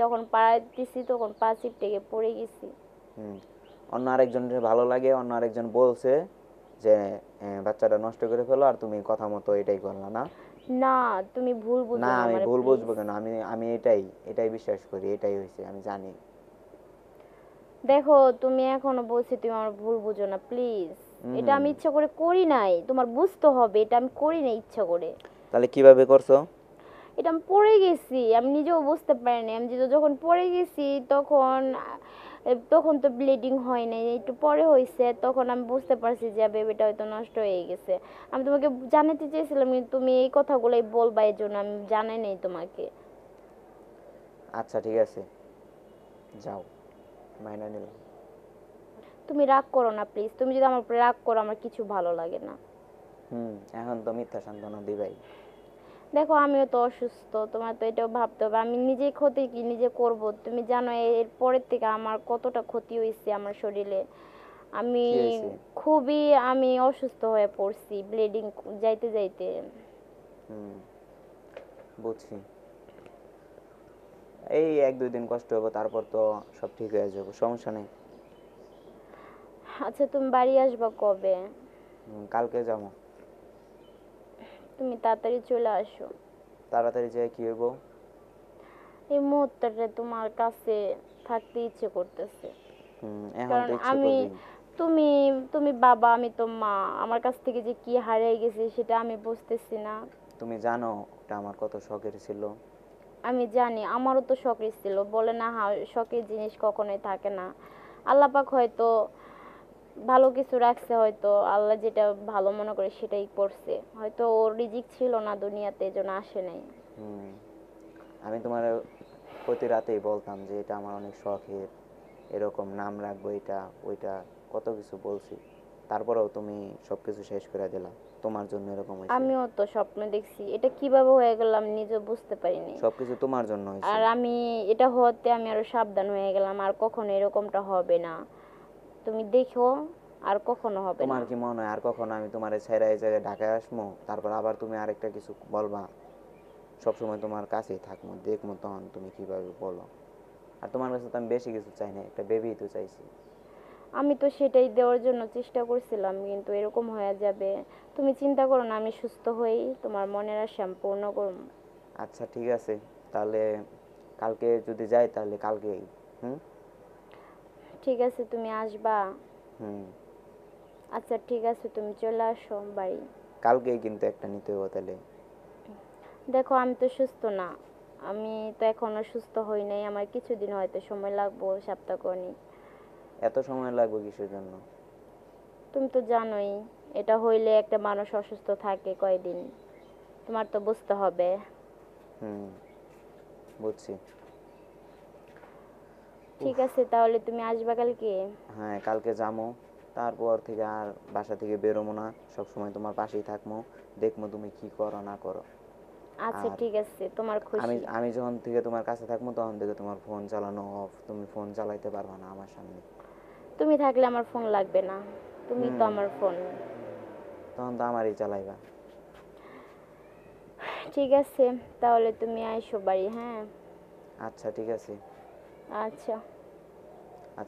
যখন পাড়া দিছি তখন পা চিপটে গিয়ে পড়ে গেছি। হুম। অন্য আরেকজনের ভালো লাগে, অন্য আরেকজন বলছে যে বাচ্চাটা নষ্ট করে ফেলো, আর তুমি কথা মতো এটাই করলা না? না, তুমি ভুল না, বুঝো না আমি আমারে ভুল প্লিজ। বুঝবো কেন? আমি আমি এটাই এটাই বিশ্বাস করি, এটাই হয়েছে, আমি জানি। দেখো, তুমি এখনো বলছি, তুমি আমার ভুল বুঝো না প্লিজ। এটা হুম। আমি ইচ্ছা করে করি নাই, তোমার বুঝতে হবে এটা আমি করি নাই ইচ্ছা করে। তাহলে কিভাবে করছো? এটা আমি পড়ে গেছি, আমি নিজেও বুঝতে পারিনি। আমি যখন পড়ে গেছি তখন তখন তো ব্লিডিং হয় নাই, একটু পরে হয়েছে, তখন আমি বুঝতে পারছি যে বেবিটা হয়তো নষ্ট হয়ে গেছে। আমি তোমাকে জানাতে চেয়েছিলাম কিন্তু তুমি এই কথাগুলোই বলবা, এই জন্য আমি জানাই নাই তোমাকে। আচ্ছা ঠিক আছে, যাও, মাইনা নিলাম। তুমি রাগ করো না প্লিজ, তুমি যদি আমার উপরে রাগ করো আমার কিছু ভালো লাগে না। হুম। এখন তো মিথ্যা সান্ত্বনা দিবাই। দেখো, আমিও তো অসুস্থ, তোমার তো এটাও ভাবতে হবে। আমি নিজেই ক্ষতি কি নিজে করব? তুমি জানো এর পরের থেকে আমার কতটা ক্ষতি হয়েছে আমার শরীরে। আমি কি হয়েছে? খুবই আমি অসুস্থ হয়ে পড়ছি ব্লিডিং যাইতে যাইতে। হুম, বুঝছি। এই 1-2 দিন কষ্ট হবে, তারপর তো সব ঠিক হয়ে যাবে, সমস্যা নেই। আচ্ছা, তুমি বাড়ি আসবা কবে? কালকে যাবো। তুমি তাড়াতাড়ি চলে আসো। তাড়াতাড়ি যাই কি হইব? এই মুহূর্তটা তোমার কাছে থাকতে ইচ্ছে করতেছে। এখন কারণ তো ইচ্ছে আমি করবেই। তুমি তুমি বাবা, আমি তো মা। আমার কাছ থেকে যে কি হারিয়ে গেছে সেটা আমি বুঝতেছি না। তুমি জানো ওটা আমার কত শখের ছিল। আমি জানি, আমারও তো শখের ছিল, বলে না শখের জিনিস কখনোই থাকে না। আল্লাহ পাক হয়তো ভালো কিছু রাখছে, হয়তো আল্লাহ যেটা ভালো মনে করে সেটাই করছে। হয়তো ওর রিজিক ছিল না দুনিয়াতে, এজন্য আসে নাই। হুম। আমি তোমার প্রতি রাতেই বলতাম যে এটা আমার অনেক শখের, এরকম নাম রাখবো, এটা ওইটা, কত কিছু বলছি। তারপরেও তুমি সবকিছু শেষ করে দিলা, তোমার জন্য এরকম হয়েছে। আমিও তো স্বপ্ন দেখছি, এটা কিভাবে হয়ে গেল আমি নিজেও বুঝতে পারিনি। সবকিছু তোমার জন্য হয়েছে। আর আমি এটা হতে আমি আরো সাবধান হয়ে গেলাম, আর কখনো এরকমটা হবে না। তুমি দেখো, আর কখনো হবে না। তোমার কি মনে হয় আর কখনো আমি তোমার ছেড়ে এই জায়গায় ঢাকায় আসবো, তারপর আবার তুমি আরেকটা কিছু বলবা? সবসময় তোমার কাছেই থাকবো, দেখবো তখন তুমি কিভাবে বলো। আর তোমার কাছে তো আমি বেশি কিছু চাই না, একটা বেবি তো চাইছি। আমি তো সেটাই দেওয়ার জন্য চেষ্টা করছিলাম, কিন্তু এরকম হয়ে যাবে। তুমি চিন্তা করো না, আমি সুস্থ হই তোমার মনের আশা আমি পূর্ণ করব। আচ্ছা ঠিক আছে, তাহলে কালকে যদি যাই তাহলে কালকেই। হুম। ঠিক আছে, তুমি আসবা? হুম। আচ্ছা ঠিক আছে, তুমি চলে আসো বাড়ি। কালকেই কিন্তু একটা নিতে হবে তাহলে। দেখো, আমি তো সুস্থ না, আমি তো এখনো সুস্থ হই নাই, আমার কিছুদিন হয়তো সময় লাগবো, সপ্তাহখানেক। এত সময় লাগবে কিসের জন্য? তুমি তো জানোই, এটা হইলে একটা মানুষ অসুস্থ থাকে কয়দিন, তোমার তো বুঝতে হবে। হুম, বুঝছি। ঠিক উফ। আছে, তাহলে তুমি আসবা কালকে? হ্যাঁ, কালকে যাবো। তারপর থেকে আর বাসা থেকে বেরোবো না, সব সময় তোমার পাশেই থাকবো, দেখবো তুমি কি করো না করো। আচ্ছা আর ঠিক আছে, তোমার আমি খুশি। আমি যখন থেকে তোমার কাছে থাকবো তখন থেকে তোমার ফোন চালানো অফ, তুমি ফোন চালাইতে পারবে না আমার সামনে। তুমি থাকলে আমার ফোন লাগবে না, তুমি তো হুম। আমার ফোন। তখন তো আমারই চালাইবা। ঠিক আছে, তাহলে তুমি আইসো বাড়ি, হ্যাঁ? আচ্ছা ঠিক আছে। আচ্ছা।